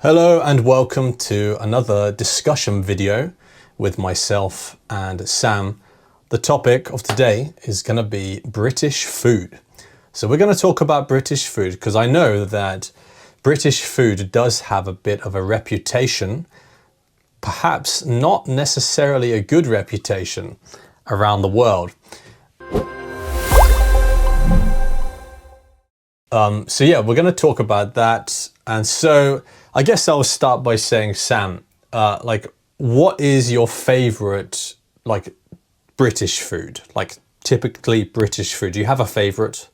Hello and welcome to another discussion video with myself and Sam. The topic of today is going to be British food. So we're going to talk about British food because I know that British food does have a bit of a reputation, perhaps not necessarily a good reputation around the world. So yeah, we're going to talk about that. And so I guess I'll start by saying, Sam, what is your favorite, British food? Like, typically British food. Do you have a favorite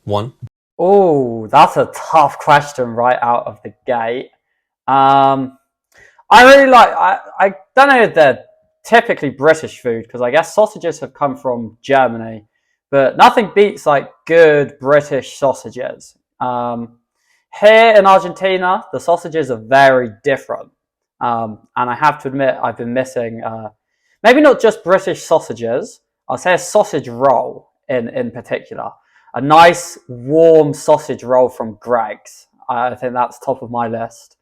one? Oh, that's a tough question right out of the gate. I really like, I don't know the typically British food because I guess sausages have come from Germany, but nothing beats like good British sausages. Here in Argentina, the sausages are very different. And I have to admit, I've been missing maybe not just British sausages, I'll say a sausage roll in particular. A nice warm sausage roll from Greggs. I think that's top of my list.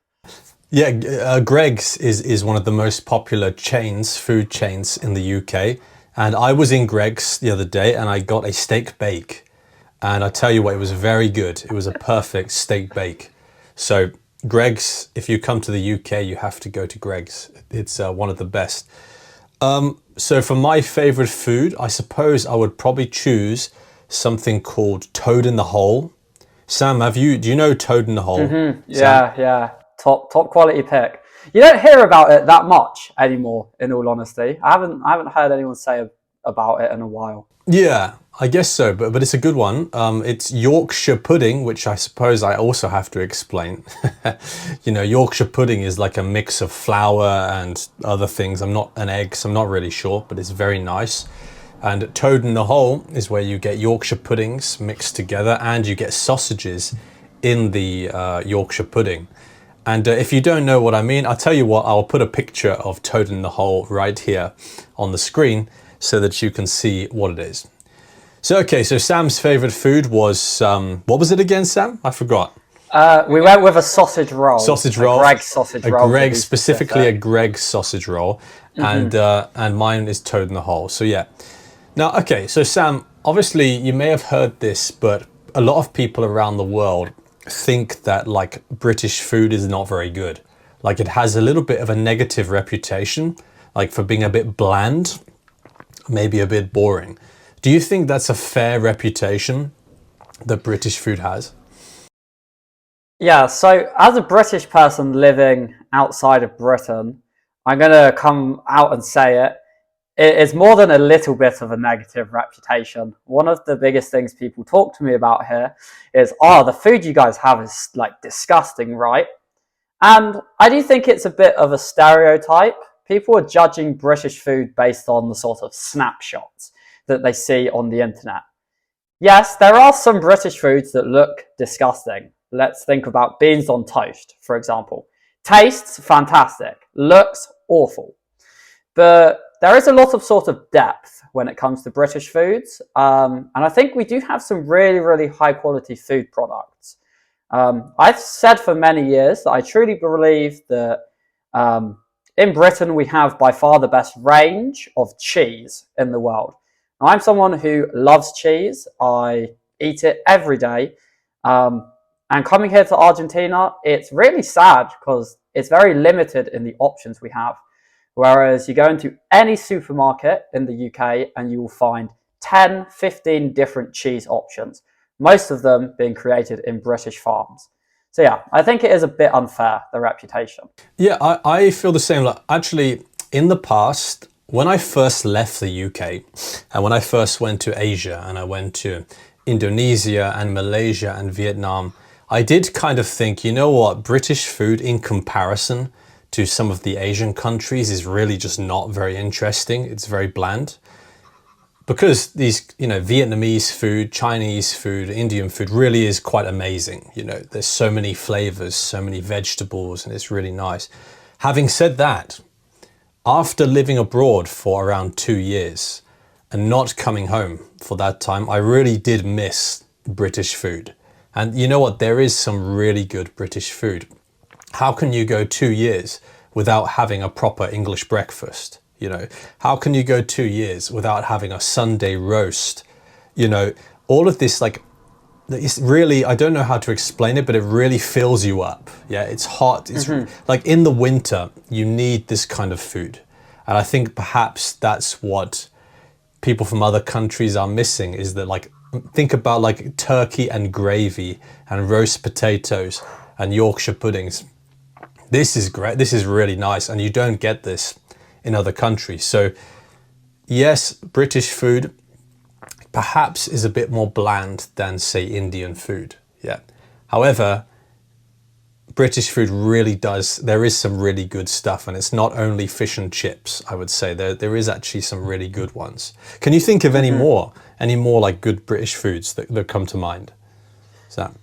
Yeah, Greggs is one of the most popular chains, food chains in the UK. And I was in Greggs the other day and I got a steak bake. And I tell you what, it was very good. It was a perfect steak bake. So Greggs, if you come to the UK, you have to go to Greggs. It's one of the best. So for my favorite food, I suppose I would probably choose something called toad in the hole. Sam, do you know toad in the hole? Mm-hmm. Sam? Yeah. Top quality pick. You don't hear about it that much anymore, in all honesty. I haven't heard anyone say about it in a while. Yeah, I guess so, but it's a good one. It's Yorkshire pudding, which I suppose I also have to explain. You know, Yorkshire pudding is like a mix of flour and other things. I'm not an egg, so I'm not really sure, but it's very nice. And toad in the hole is where you get Yorkshire puddings mixed together and you get sausages in the Yorkshire pudding. And if you don't know what I mean, I'll tell you what, I'll put a picture of toad in the hole right here on the screen so that you can see what it is. So, okay, so Sam's favorite food was, what was it again, Sam? I forgot. We went with a sausage roll. Sausage roll. A Greggs sausage roll. Greggs, specifically a Greggs sausage roll. Mm-hmm. And mine is toad in the hole. So yeah. Now, okay, so Sam, obviously you may have heard this, but a lot of people around the world think that like British food is not very good. Like it has a little bit of a negative reputation, like for being a bit bland, maybe a bit boring. Do you think that's a fair reputation that British food has? Yeah, so as a British person living outside of Britain, I'm going to come out and say it. It's more than a little bit of a negative reputation. One of the biggest things people talk to me about here is, oh, the food you guys have is like disgusting, right? And I do think it's a bit of a stereotype. People are judging British food based on the sort of snapshots that they see on the internet. Yes, there are some British foods that look disgusting. Let's think about beans on toast, for example. Tastes fantastic, looks awful. But there is a lot of sort of depth when it comes to British foods. And I think we do have some really, really high quality food products. I've said for many years that I truly believe that in Britain we have by far the best range of cheese in the world. Now, I'm someone who loves cheese. I eat it every day. And coming here to Argentina, it's really sad because it's very limited in the options we have. Whereas you go into any supermarket in the UK and you will find 10, 15 different cheese options, most of them being created in British farms. So yeah, I think it is a bit unfair, the reputation. Yeah, I feel the same. Like, actually, in the past, when I first left the UK and when I first went to Asia and I went to Indonesia and Malaysia and Vietnam, I did kind of think, you know what, British food in comparison to some of the Asian countries is really just not very interesting. It's very bland. Because these, you know, Vietnamese food, Chinese food, Indian food really is quite amazing. You know, there's so many flavors, so many vegetables, and it's really nice. Having said that, after living abroad for around 2 years and not coming home for that time, I really did miss British food. And you know what? There is some really good British food. how can you go 2 years without having a proper English breakfast? You know, how can you go 2 years without having a Sunday roast? You know, all of this, like, it's really, I don't know how to explain it, but it really fills you up. Yeah, it's hot. It's like in the winter, you need this kind of food. And I think perhaps that's what people from other countries are missing, is that, like, think about like turkey and gravy and roast potatoes and Yorkshire puddings. This is great. This is really nice. And you don't get this in other countries. So yes, British food perhaps is a bit more bland than, say, Indian food. Yeah. However, British food really does, there is some really good stuff, and it's not only fish and chips, I would say. There is actually some really good ones. Can you think of any more like good British foods that come to mind? Sam?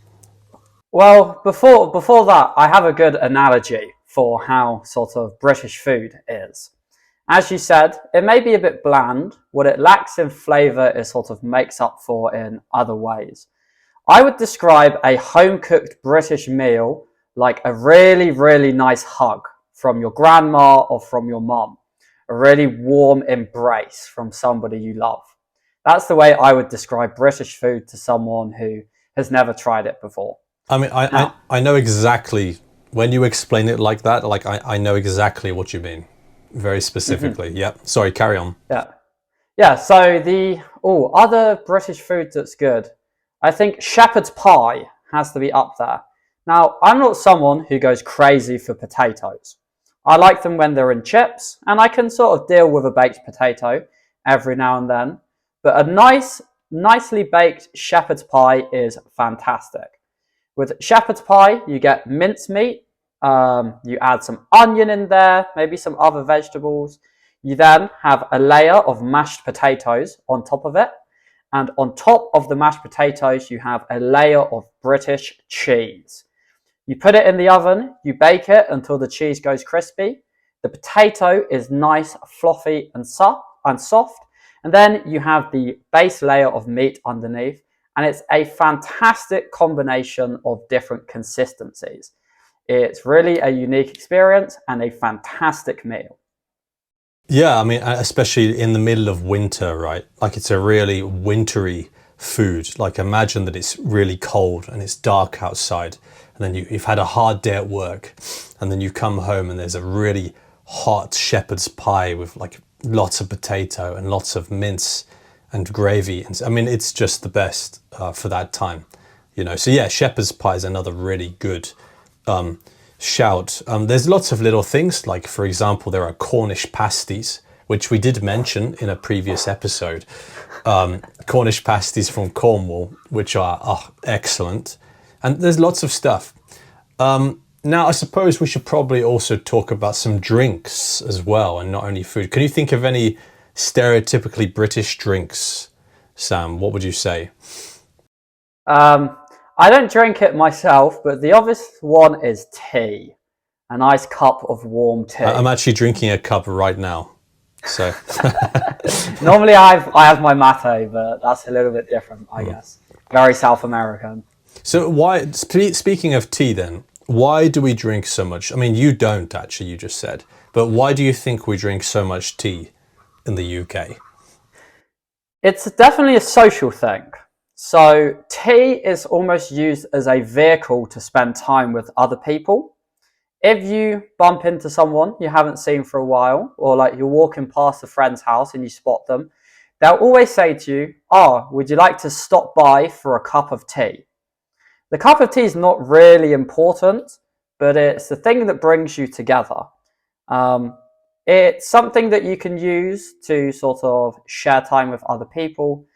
Well, before that, I have a good analogy for how sort of British food is. As you said, it may be a bit bland. What it lacks in flavour it sort of makes up for in other ways. I would describe a home-cooked British meal like a really, really nice hug from your grandma or from your mum. A really warm embrace from somebody you love. That's the way I would describe British food to someone who has never tried it before. I mean, I know exactly, when you explain it like that, like I know exactly what you mean. Very specifically. Yeah. Sorry, carry on. Yeah, so the other British food that's good, I think shepherd's pie has to be up there. Now, I'm not someone who goes crazy for potatoes. I like them when they're in chips, and I can sort of deal with a baked potato every now and then. But a nicely baked shepherd's pie is fantastic. With shepherd's pie, you get mincemeat, you add some onion in there, maybe some other vegetables. You then have a layer of mashed potatoes on top of it. And on top of the mashed potatoes, you have a layer of British cheese. You put it in the oven, you bake it until the cheese goes crispy. The potato is nice, fluffy and soft. And then you have the base layer of meat underneath. And it's a fantastic combination of different consistencies. It's really a unique experience and a fantastic meal. Yeah, I mean, especially in the middle of winter, right? Like, it's a really wintry food. Like, imagine that it's really cold and it's dark outside, and then you've had a hard day at work, and then you come home and there's a really hot shepherd's pie with like lots of potato and lots of mince and gravy. And I mean, it's just the best for that time, you know. So yeah, shepherd's pie is another really good shout. There's lots of little things, like, for example, there are Cornish pasties, which we did mention in a previous episode. Cornish pasties from Cornwall, which are excellent. And there's lots of stuff. Now, I suppose we should probably also talk about some drinks as well, and not only food. Can you think of any stereotypically British drinks, Sam? What would you say? I don't drink it myself, but the obvious one is tea. A nice cup of warm tea. I'm actually drinking a cup right now. So normally I have my mate, but that's a little bit different, I guess. Very South American. So why, speaking of tea then, why do we drink so much? I mean, you don't actually, you just said, but why do you think we drink so much tea in the UK? It's definitely a social thing. So tea is almost used as a vehicle to spend time with other people. If you bump into someone you haven't seen for a while, or like you're walking past a friend's house and you spot them, they'll always say to you, would you like to stop by for a cup of tea? The cup of tea is not really important, but it's the thing that brings you together. It's something that you can use to sort of share time with other people.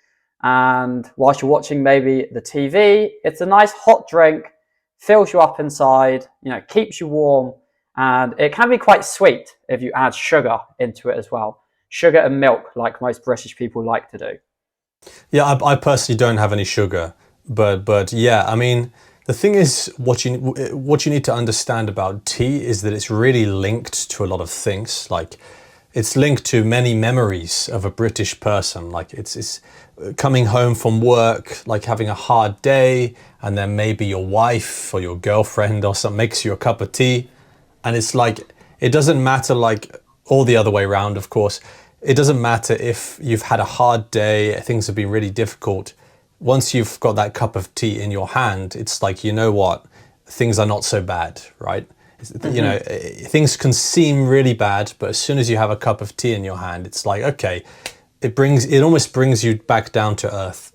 And whilst you're watching maybe the TV, it's a nice hot drink, fills you up inside, you know, keeps you warm, and it can be quite sweet if you add sugar into it as well. Sugar and milk, like most British people like to do. Yeah, I personally don't have any sugar, but yeah, I mean, the thing is, what you need to understand about tea is that it's really linked to a lot of things. Like, it's linked to many memories of a British person. Like it's coming home from work, like having a hard day, and then maybe your wife or your girlfriend or something makes you a cup of tea, and it's like it doesn't matter, like, all the other way around, of course. It doesn't matter if you've had a hard day, things have been really difficult. Once you've got that cup of tea in your hand, it's like, you know what, things are not so bad, right? You know, things can seem really bad, but as soon as you have a cup of tea in your hand, it's like, okay, it almost brings you back down to earth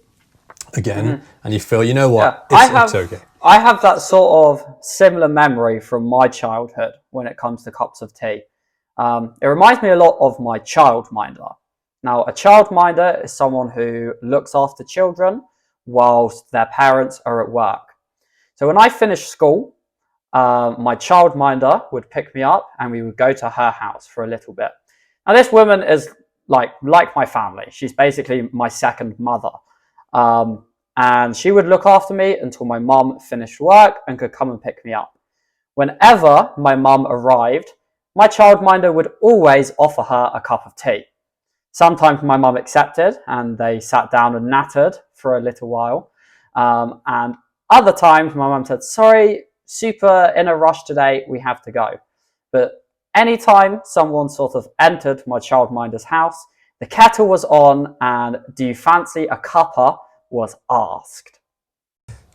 again, and you feel, you know what, it's okay. I have that sort of similar memory from my childhood when it comes to cups of tea. It reminds me a lot of my childminder. Now, a childminder is someone who looks after children whilst their parents are at work. So when I finished school, my childminder would pick me up and we would go to her house for a little bit. Now, this woman is like my family. She's basically my second mother. And she would look after me until my mum finished work and could come and pick me up. Whenever my mum arrived, my childminder would always offer her a cup of tea. Sometimes my mum accepted and they sat down and nattered for a little while. And other times my mum said, sorry, super in a rush today, we have to go. But anytime someone sort of entered my childminder's house, the kettle was on and do you fancy a cuppa was asked.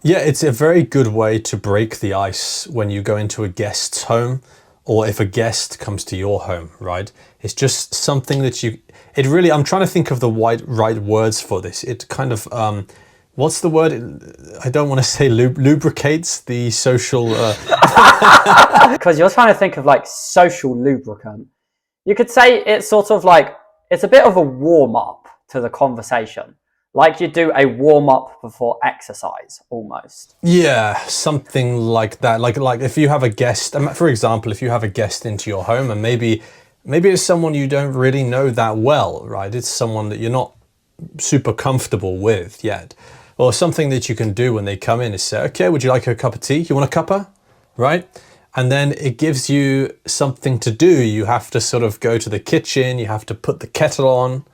Yeah, it's a very good way to break the ice when you go into a guest's home, or if a guest comes to your home, right? It's just something that I'm trying to think of the right words for this. It kind of, what's the word? I don't want to say lubricates the social... Because you're trying to think of like social lubricant. You could say it's sort of like, it's a bit of a warm-up to the conversation. Like you do a warm-up before exercise, almost. Yeah, something like that. Like if you have a guest, for example, if you have a guest into your home and maybe it's someone you don't really know that well, right? It's someone that you're not super comfortable with yet. Or something that you can do when they come in is say, okay, would you like a cup of tea? You want a cuppa? Right? And then it gives you something to do. You have to sort of go to the kitchen, you have to put the kettle on.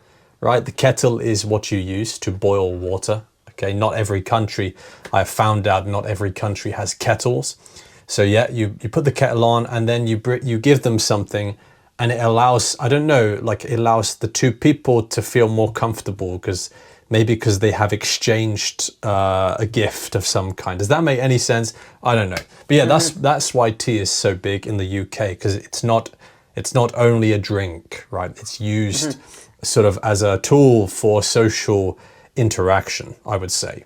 Right, the kettle is what you use to boil water. Okay, not every country, I've found out, not every country has kettles. So yeah, you put the kettle on and then you give them something, and it allows, I don't know, like it allows the two people to feel more comfortable because they have exchanged a gift of some kind. Does that make any sense? I don't know, but yeah, that's why tea is so big in the UK, because it's not only a drink, right? It's used sort of as a tool for social interaction, I would say.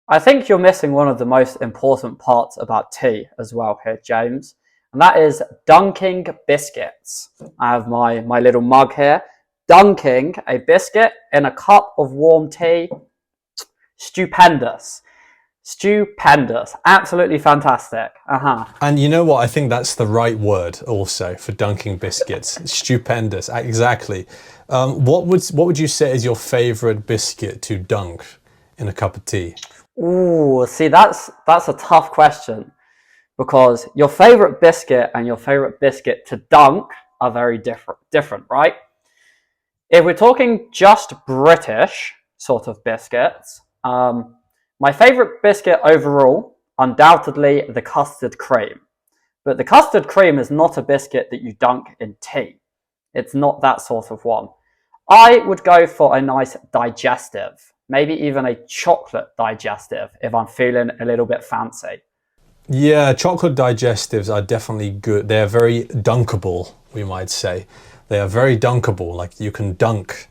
I think you're missing one of the most important parts about tea as well here, James, and that is dunking biscuits. I have my little mug here. Dunking a biscuit in a cup of warm tea, stupendous. Stupendous. Absolutely fantastic. And you know what? I think that's the right word also for dunking biscuits. Stupendous. Exactly. What would you say is your favorite biscuit to dunk in a cup of tea? Ooh, see, that's a tough question, because your favorite biscuit and your favorite biscuit to dunk are very different, right? If we're talking just British sort of biscuits, my favourite biscuit overall, undoubtedly the custard cream. But the custard cream is not a biscuit that you dunk in tea. It's not that sort of one. I would go for a nice digestive, maybe even a chocolate digestive if I'm feeling a little bit fancy. Yeah, chocolate digestives are definitely good. They're very dunkable, we might say. They are very dunkable. Like you can dunk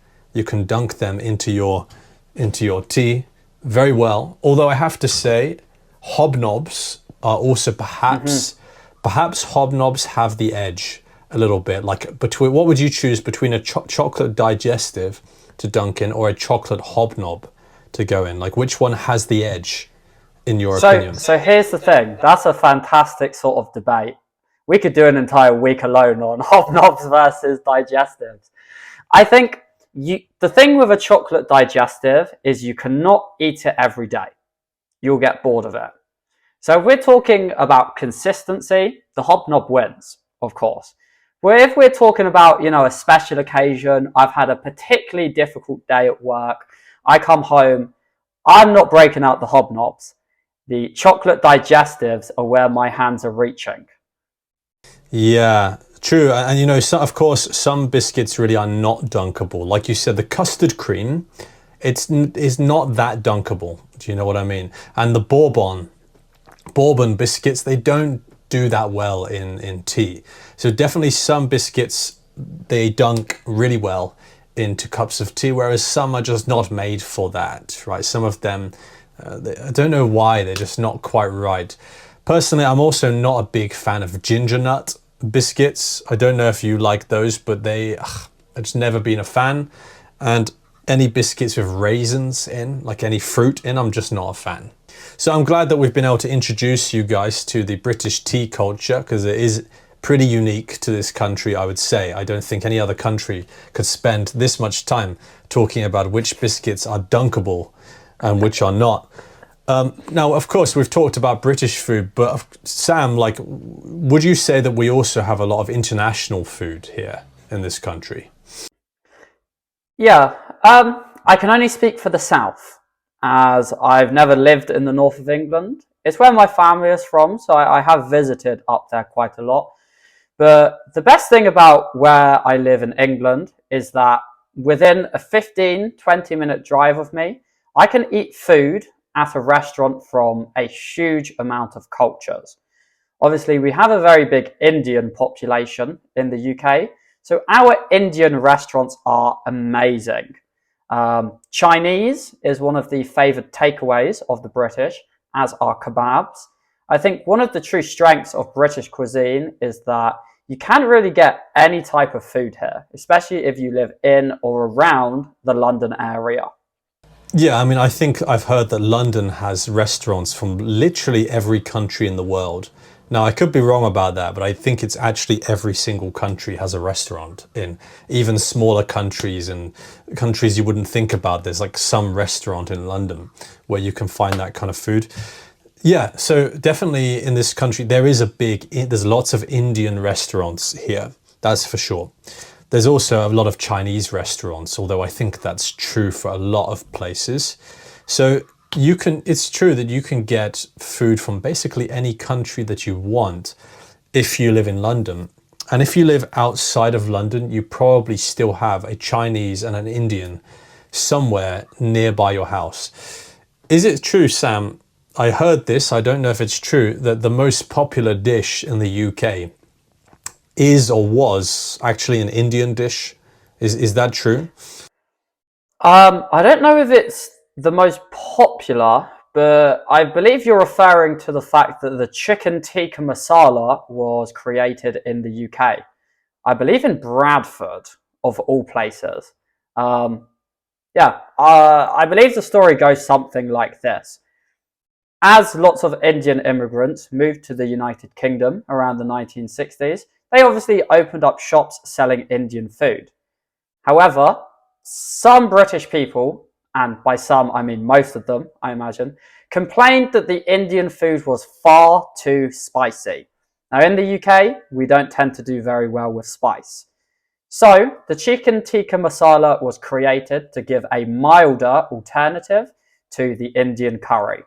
them into your tea very well. Although I have to say, hobnobs are also perhaps hobnobs have the edge a little bit. Like between, what would you choose between a chocolate digestive to dunk in or a chocolate hobnob to go in? Like which one has the edge in your opinion? So here's the thing. That's a fantastic sort of debate. We could do an entire week alone on hobnobs versus digestives. I think the thing with a chocolate digestive is you cannot eat it every day. You'll get bored of it. So if we're talking about consistency, the hobnob wins, of course. Well, if we're talking about, a special occasion, I've had a particularly difficult day at work. I come home, I'm not breaking out the hobnobs. The chocolate digestives are where my hands are reaching. Yeah, true. And of course, some biscuits really are not dunkable. Like you said, the custard cream, is not that dunkable. Do you know what I mean? And the bourbon biscuits, they don't do that well in tea. So definitely some biscuits, they dunk really well into cups of tea, whereas some are just not made for that, right? Some of them, I don't know why, they're just not quite right. Personally, I'm also not a big fan of ginger nut biscuits. I don't know if you like those, but I've just never been a fan. And any biscuits with raisins in, like any fruit in, I'm just not a fan. So I'm glad that we've been able to introduce you guys to the British tea culture, because it is pretty unique to this country, I would say. I don't think any other country could spend this much time talking about which biscuits are dunkable and which are not. Now, of course, we've talked about British food, but Sam, would you say that we also have a lot of international food here in this country? Yeah, I can only speak for the South, as I've never lived in the north of England. It's where my family is from, so I have visited up there quite a lot. But the best thing about where I live in England is that within a 15-20 minute drive of me, I can eat food at a restaurant from a huge amount of cultures. Obviously, we have a very big Indian population in the UK, so our Indian restaurants are amazing. Chinese is one of the favoured takeaways of the British, as are kebabs. I think one of the true strengths of British cuisine is that you can't really get any type of food here, especially if you live in or around the London area. Yeah, I mean, I think I've heard that London has restaurants from literally every country in the world. Now, I could be wrong about that, but I think it's actually every single country has a restaurant in even smaller countries and countries you wouldn't think about. There's like some restaurant in London where you can find that kind of food. Yeah, so definitely in this country, there's lots of Indian restaurants here. That's for sure. There's also a lot of Chinese restaurants, although I think that's true for a lot of places. So it's true that you can get food from basically any country that you want if you live in London. And if you live outside of London, you probably still have a Chinese and an Indian somewhere nearby your house. Is it true, Sam? I heard this, I don't know if it's true, that the most popular dish in the UK is or was actually an Indian dish. Is that true? I don't know if it's the most popular, but I believe you're referring to the fact that the chicken tikka masala was created in the UK. I believe in Bradford, of all places. I believe the story goes something like this. As lots of Indian immigrants moved to the United Kingdom around the 1960s, they obviously opened up shops selling Indian food. However, some British people, and by some I mean most of them, I imagine, complained that the Indian food was far too spicy. Now in the UK, we don't tend to do very well with spice. So the chicken tikka masala was created to give a milder alternative to the Indian curry.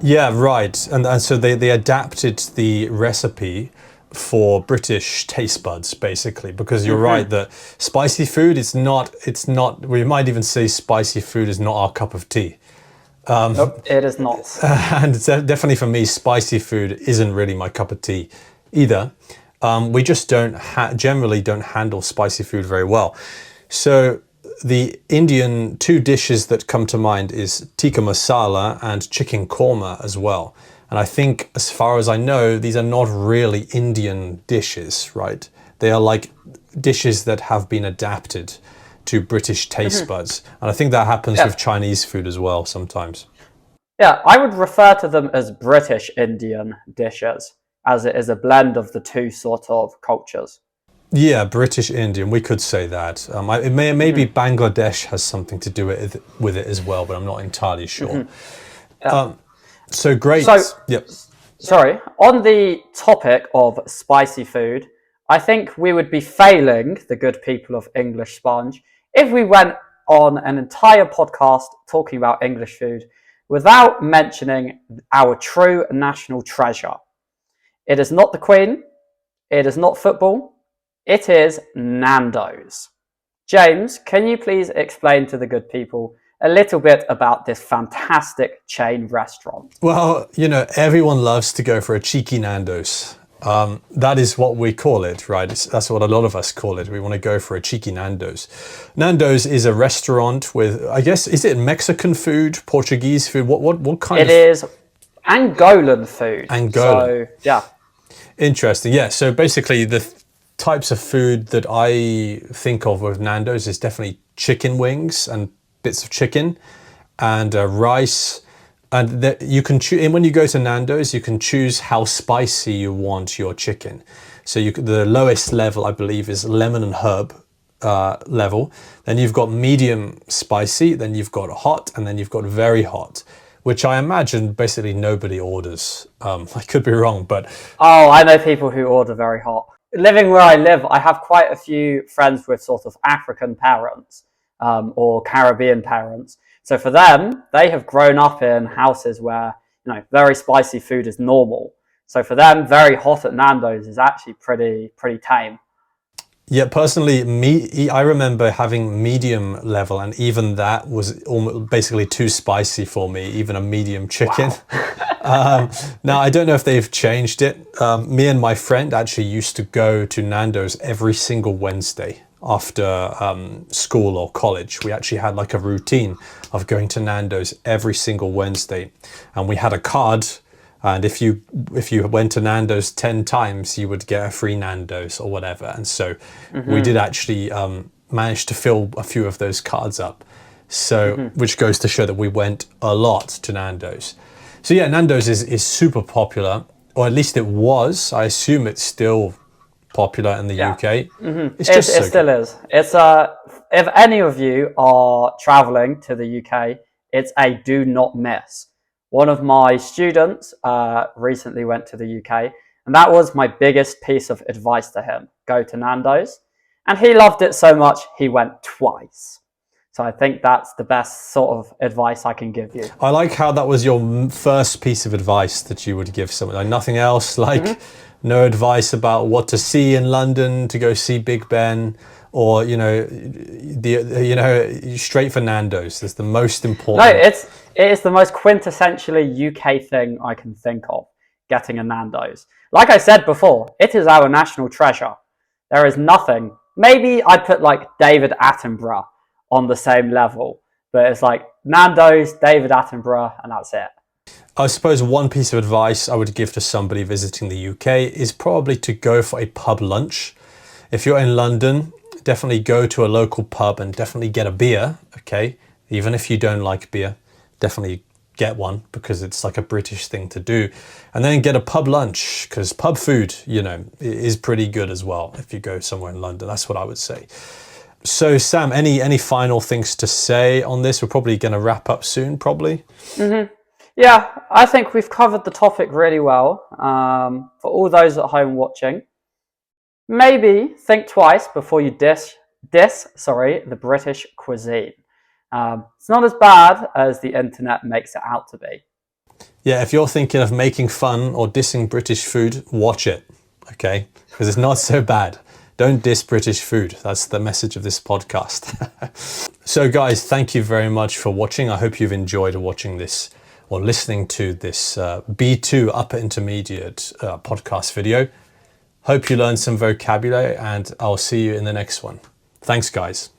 Yeah, right. And so they adapted the recipe for British taste buds, basically, because you're right that spicy food it's not, we might even say spicy food is not our cup of tea. Nope, it is not. And it's definitely for me, spicy food isn't really my cup of tea either. We just generally don't handle spicy food very well. So the Indian two dishes that come to mind is tikka masala and chicken korma as well. And I think, as far as I know, these are not really Indian dishes, right? They are like dishes that have been adapted to British taste buds. And I think that happens with Chinese food as well sometimes. Yeah, I would refer to them as British Indian dishes, as it is a blend of the two sort of cultures. Yeah, British Indian, we could say that. Maybe Bangladesh has something to do with it as well, but I'm not entirely sure. So great. So, Yep. sorry, on the topic of spicy food, I think we would be failing the good people of English Sponge if we went on an entire podcast talking about English food without mentioning our true national treasure. It is not the Queen, it is not football, it is Nando's. James, can you please explain to the good people a little bit about this fantastic chain restaurant? Well, everyone loves to go for a cheeky Nando's. That is what we call it, right? That's what a lot of us call it. We want to go for a cheeky Nando's. Nando's is a restaurant with, I guess, is it Mexican food, Portuguese food? What kind of? It is Angolan food. Angolan. So, yeah. Interesting. Yeah. So basically, the types of food that I think of with Nando's is definitely chicken wings and bits of chicken and rice. And you can choose, when you go to Nando's, you can choose how spicy you want your chicken. So the lowest level, I believe, is lemon and herb level. Then you've got medium spicy, then you've got hot, and then you've got very hot, which I imagine basically nobody orders. I could be wrong, but... Oh, I know people who order very hot. Living where I live, I have quite a few friends with sort of African parents or Caribbean parents. So for them, they have grown up in houses where, very spicy food is normal. So for them, very hot at Nando's is actually pretty tame. Yeah, personally, I remember having medium level, and even that was basically too spicy for me, even a medium chicken. Wow. Now, I don't know if they've changed it. Me and my friend actually used to go to Nando's every single Wednesday after school or college. We actually had like a routine of going to Nando's every single Wednesday, and we had a card, and if you went to Nando's 10 times you would get a free Nando's or whatever. And so we did actually manage to fill a few of those cards up, so which goes to show that we went a lot to Nando's. So yeah, Nando's is super popular, or at least it was. I assume it's still popular in the UK. It still is. It's if any of you are traveling to the UK, it's a do not miss. One of my students recently went to the UK, and that was my biggest piece of advice to him: go to Nando's. And he loved it so much he went twice. So I think that's the best sort of advice I can give you. I like how that was your first piece of advice that you would give someone. Like nothing else, like no advice about what to see in London to go see Big Ben, or straight for Nando's. That's the most important. No, it is the most quintessentially UK thing I can think of, getting a Nando's. Like I said before, it is our national treasure. There is nothing. Maybe I'd put like David Attenborough on the same level, but it's like Nando's, David Attenborough, and that's it. I suppose one piece of advice I would give to somebody visiting the UK is probably to go for a pub lunch. If you're in London, definitely go to a local pub and definitely get a beer, okay? Even if you don't like beer, definitely get one, because it's like a British thing to do. And then get a pub lunch, because pub food, is pretty good as well if you go somewhere in London. That's what I would say. So Sam, any final things to say on this? We're probably going to wrap up soon, probably. Yeah, I think we've covered the topic really well. For all those at home watching, maybe think twice before you diss the British cuisine. It's not as bad as the internet makes it out to be. Yeah, if you're thinking of making fun or dissing British food, watch it, okay? Because it's not so bad. Don't diss British food. That's the message of this podcast. So guys, thank you very much for watching. I hope you've enjoyed watching this or listening to this B2 upper intermediate podcast video. Hope you learned some vocabulary, and I'll see you in the next one. Thanks guys.